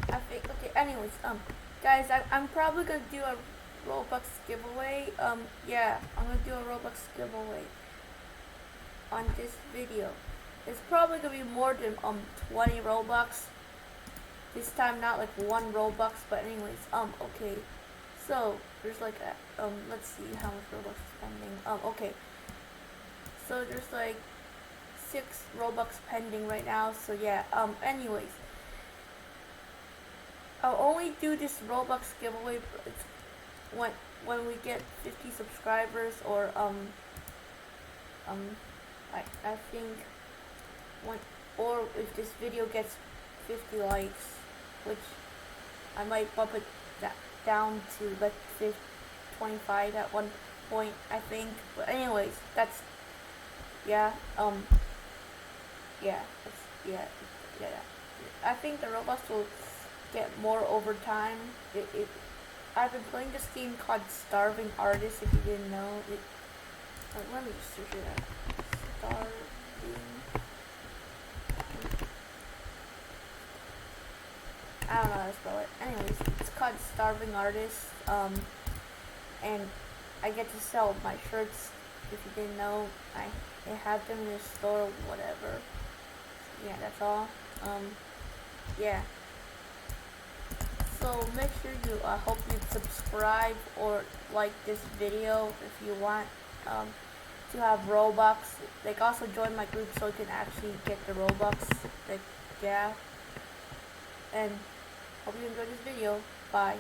I think, okay, anyways, guys, I'm probably gonna do a Robux giveaway. Yeah, I'm gonna do a Robux giveaway on this video. It's probably gonna be more than 20 Robux. This time not like 1 Robux, but anyways, okay. So there's like a, let's see how much Robux is pending. Okay. So there's like 6 Robux pending right now. So yeah, anyways, I'll only do this Robux giveaway when we get 50 subscribers, or I think when, or if this video gets 50 likes, which I might bump it down to like 25 at one point, I think. But anyways, that's yeah, yeah, that's, yeah. I think the Robux will get more over time. I've been playing this game called Starving Artist. If you didn't know, let me just search it out. Starving. I don't know how to spell it. Anyways, it's called Starving Artist. And I get to sell my shirts. If you didn't know, I have them in the store, whatever. Yeah, that's all. Yeah. So make sure you hope you subscribe or like this video if you want to have Robux. Like, also join my group so you can actually get the Robux. Like, yeah. And hope you enjoyed this video. Bye.